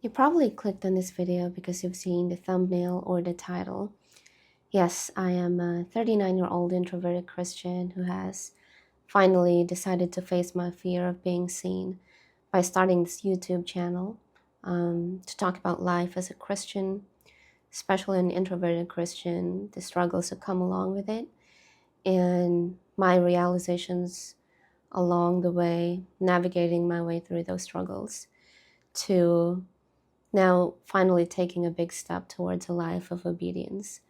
You probably clicked on this video because you've seen the thumbnail or the title. Yes, I am a 39-year-old introverted Christian who has finally decided to face my fear of being seen by starting this YouTube channel to talk about life as a Christian, especially an introverted Christian, the struggles that come along with it, and my realizations along the way, navigating my way through those struggles to now finally taking a big step towards a life of obedience.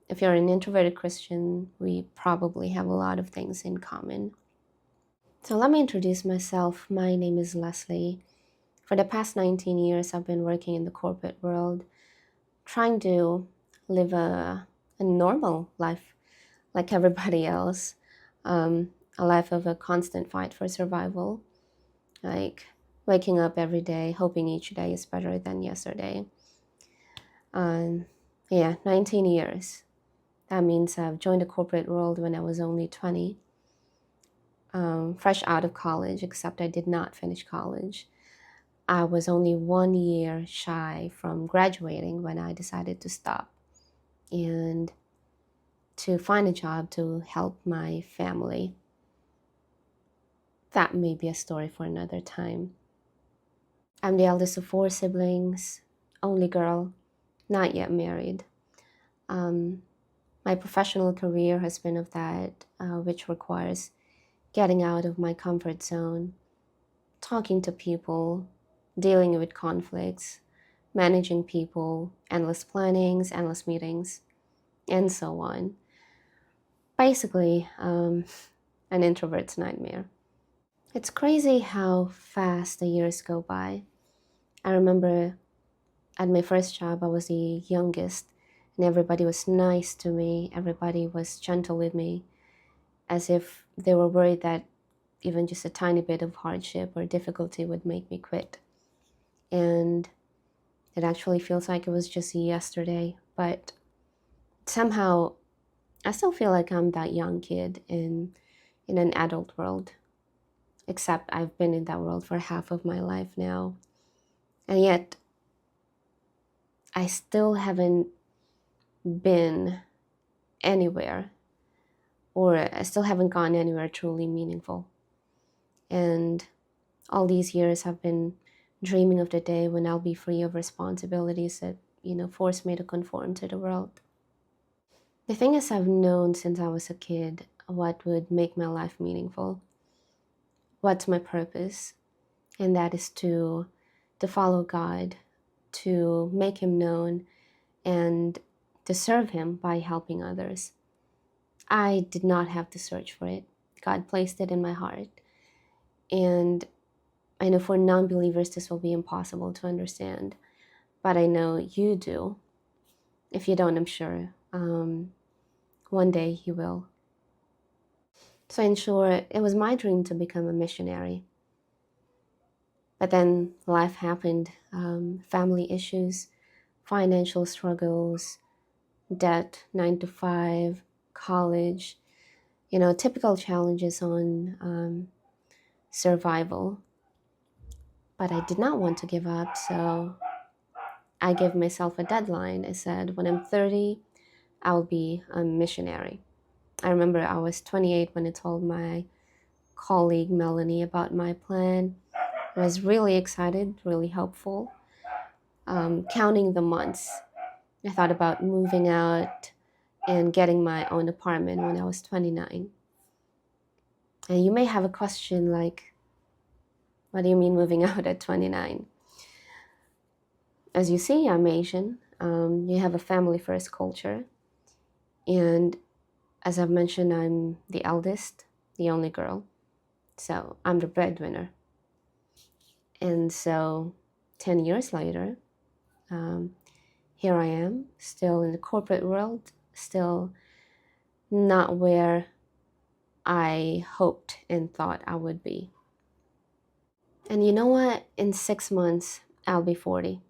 If you're an introverted Christian, we probably have a lot of things in common. So let me introduce myself. My name is Leslie. For the past 19 years, I've been working in the corporate world, trying to live a normal life like everybody else, a life of a constant fight for survival, like waking up every day, hoping each day is better than yesterday. Yeah, 19 years. That means I've joined the corporate world when I was only 20, fresh out of college, except I did not finish college. I was only 1 year shy from graduating when I decided to stop and to find a job to help my family. That may be a story for another time. I'm the eldest of 4 siblings, only girl, not yet married. My professional career has been of that, which requires getting out of my comfort zone, talking to people, dealing with conflicts, managing people, endless plannings, endless meetings, and so on. Basically, an introvert's nightmare. It's crazy how fast the years go by. I remember at my first job, I was the youngest, and everybody was nice to me. Everybody was gentle with me, as if they were worried that even just a tiny bit of hardship or difficulty would make me quit. And it actually feels like it was just yesterday, but somehow I still feel like I'm that young kid in an adult world, except I've been in that world for half of my life now. And yet, I still haven't been anywhere, or I still haven't gone anywhere truly meaningful. And all these years I've been dreaming of the day when I'll be free of responsibilities that, force me to conform to the world. The thing is, I've known since I was a kid what would make my life meaningful, what's my purpose, and that is to follow God, to make Him known, and to serve Him by helping others. I did not have to search for it. God placed it in my heart. And I know for non-believers this will be impossible to understand, but I know you do. If you don't, I'm sure one day you will. So in short, it was my dream to become a missionary. But then life happened, family issues, financial struggles, debt, 9 to 5, college, typical challenges on survival. But I did not want to give up, so I gave myself a deadline. I said, when I'm 30, I'll be a missionary. I remember I was 28 when I told my colleague Melanie about my plan. I was really excited, really hopeful, counting the months. I thought about moving out and getting my own apartment when I was 29. And you may have a question like, what do you mean moving out at 29? As you see, I'm Asian. You have a family first culture. And as I've mentioned, I'm the eldest, the only girl. So I'm the breadwinner. And so 10 years later, here I am, still in the corporate world, still not where I hoped and thought I would be. And you know what? In 6 months, I'll be 40.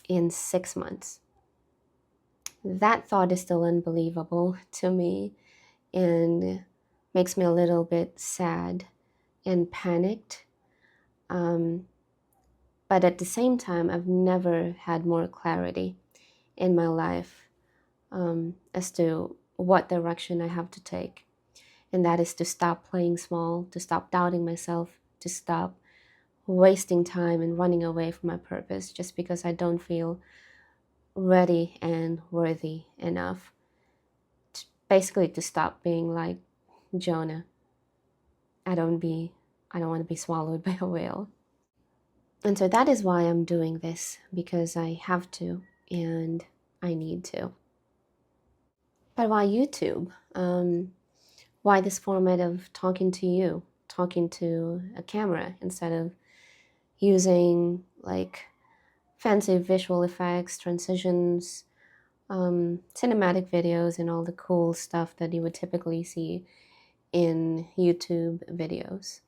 In 6 months. That thought is still unbelievable to me and makes me a little bit sad and panicked. But But at the same time, I've never had more clarity in my life as to what direction I have to take. And that is to stop playing small, to stop doubting myself, to stop wasting time and running away from my purpose just because I don't feel ready and worthy enough. Basically, to stop being like Jonah. I don't want to be swallowed by a whale. And so that is why I'm doing this, because I have to and I need to. But why YouTube? Why this format of talking to you, talking to a camera instead of using like fancy visual effects, transitions, cinematic videos, and all the cool stuff that you would typically see in YouTube videos?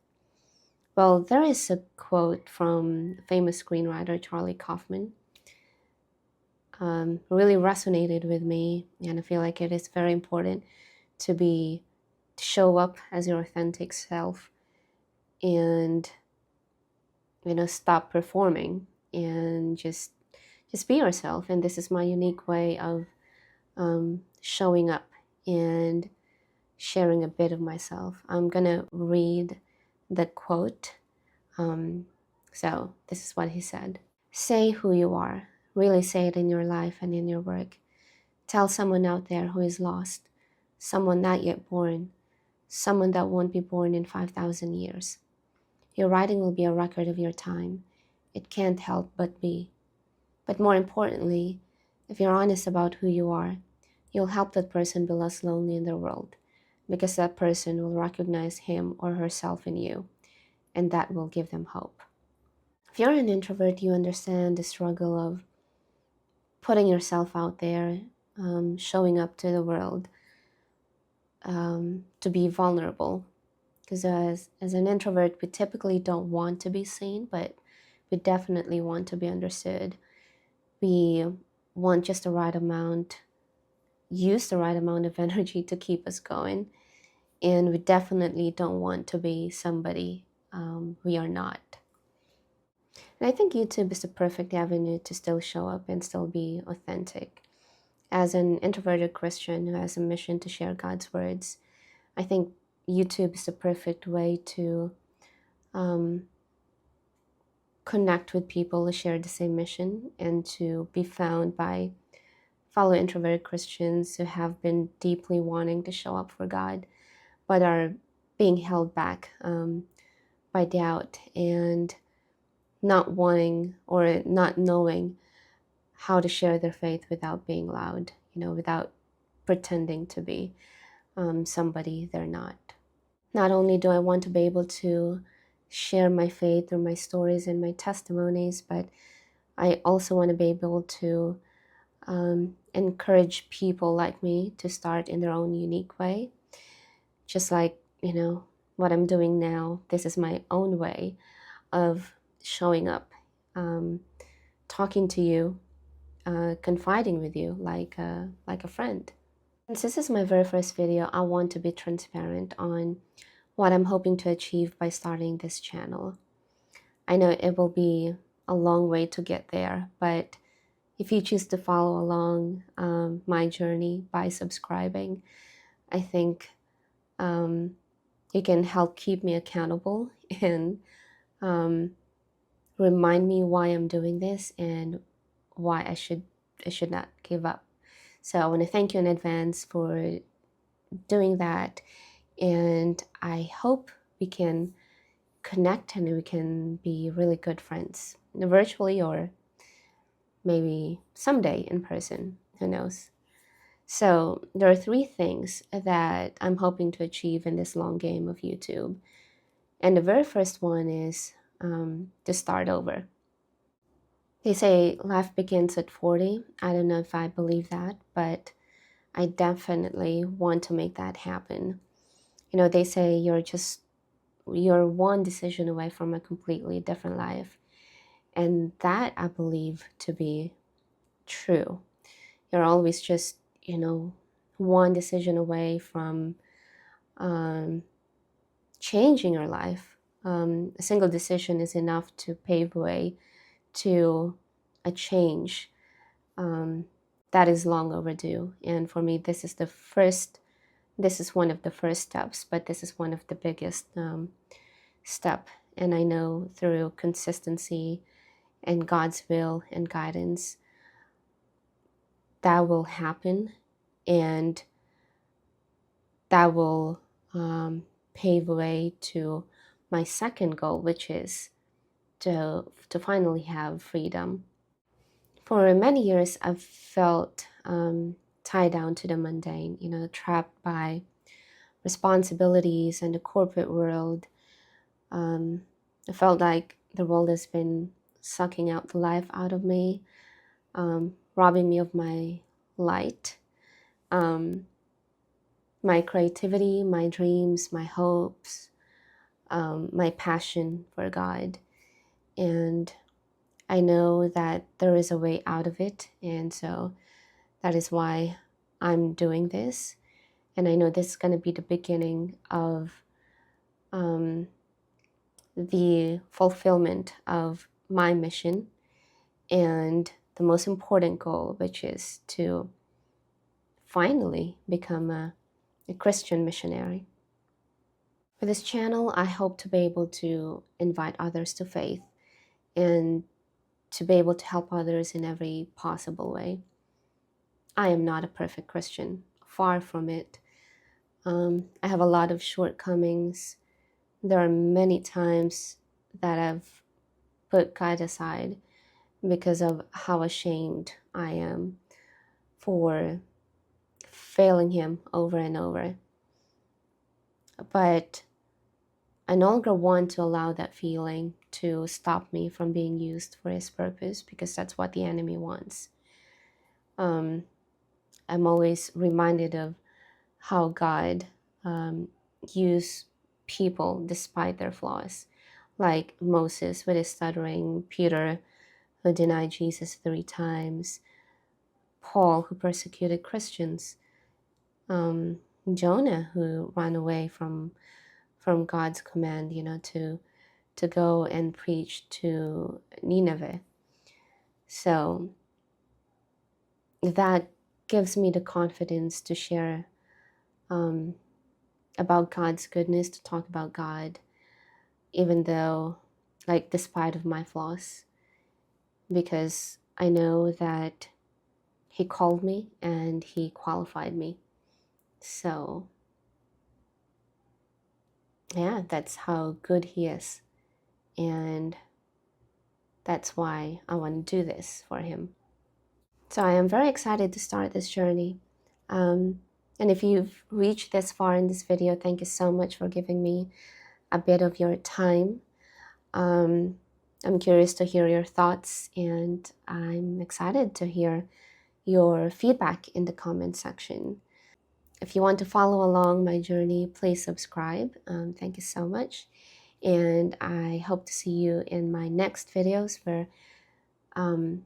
Well, there is a quote from famous screenwriter Charlie Kaufman. Really resonated with me, and I feel like it is very important to show up as your authentic self and stop performing and just be yourself. And this is my unique way of showing up and sharing a bit of myself. I'm gonna read the quote. So this is what he said. Say who you are. Really say it in your life and in your work. Tell someone out there who is lost, someone not yet born, someone that won't be born in 5,000 years. Your writing will be a record of your time. It can't help but be. But more importantly, if you're honest about who you are, you'll help that person be less lonely in their world, because that person will recognize him or herself in you, and that will give them hope. If you're an introvert, you understand the struggle of putting yourself out there, showing up to the world, to be vulnerable. Because as an introvert, we typically don't want to be seen, but we definitely want to be understood. We want just the right amount, use the right amount of energy to keep us going. And we definitely don't want to be somebody we are not. And I think YouTube is the perfect avenue to still show up and still be authentic. As an introverted Christian who has a mission to share God's words, I think YouTube is the perfect way to connect with people who share the same mission and to be found by fellow introverted Christians who have been deeply wanting to show up for God, but are being held back by doubt and not wanting or not knowing how to share their faith without being loud, without pretending to be somebody they're not. Not only do I want to be able to share my faith through my stories and my testimonies, but I also want to be able to encourage people like me to start in their own unique way. Just like, what I'm doing now, this is my own way of showing up, talking to you, confiding with you like a friend. Since this is my very first video, I want to be transparent on what I'm hoping to achieve by starting this channel. I know it will be a long way to get there, but if you choose to follow along my journey by subscribing, I think you can help keep me accountable and remind me why I'm doing this and why I should not give up. So I want to thank you in advance for doing that, and I hope we can connect and we can be really good friends, virtually or maybe someday in person, who knows. So there are 3 things that I'm hoping to achieve in this long game of YouTube. And the very first one is to start over. They say life begins at 40. I don't know if I believe that, but I definitely want to make that happen. They say you're one decision away from a completely different life. And that I believe to be true. You're always just, one decision away from changing your life. A single decision is enough to pave way to a change that is long overdue. And for me, this is one of the first steps, but this is one of the biggest step. And I know through consistency and God's will and guidance, that will happen, and that will pave the way to my second goal, which is to finally have freedom. For many years, I've felt tied down to the mundane, trapped by responsibilities and the corporate world. I felt like the world has been sucking out the life out of me, robbing me of my light, my creativity, my dreams, my hopes, my passion for God. And I know that there is a way out of it. And so that is why I'm doing this. And I know this is going to be the beginning of the fulfillment of my mission and the most important goal, which is to finally become a Christian missionary. For this channel, I hope to be able to invite others to faith and to be able to help others in every possible way. I am not a perfect Christian, far from it. I have a lot of shortcomings. There are many times that I've put God aside because of how ashamed I am for failing Him over and over. But I no longer want to allow that feeling to stop me from being used for His purpose, because that's what the enemy wants. I'm always reminded of how God used people despite their flaws, like Moses with his stuttering, Peter who denied Jesus 3 times, Paul who persecuted Christians, Jonah who ran away from God's command, to go and preach to Nineveh. So that gives me the confidence to share about God's goodness, to talk about God, even though, despite of my flaws, because I know that He called me and He qualified me. So yeah, that's how good He is. And that's why I want to do this for Him. So I am very excited to start this journey. And if you've reached this far in this video, thank you so much for giving me a bit of your time. I'm curious to hear your thoughts, and I'm excited to hear your feedback in the comment section. If you want to follow along my journey, please subscribe. Thank you so much. And I hope to see you in my next videos, where I'm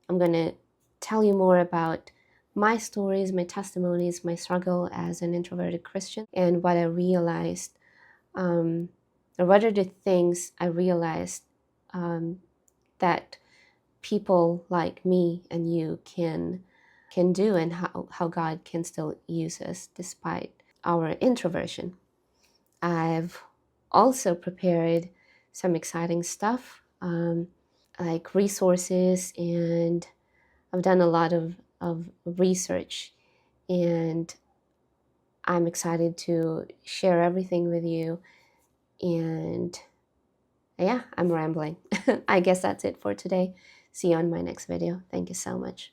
going to tell you more about my stories, my testimonies, my struggle as an introverted Christian, and what I realized, or what are the things I realized that people like me and you can do, and how God can still use us despite our introversion. I've also prepared some exciting stuff, like resources, and I've done a lot of research, and I'm excited to share everything with you. And yeah, I'm rambling. I guess that's it for today. See you on my next video. Thank you so much.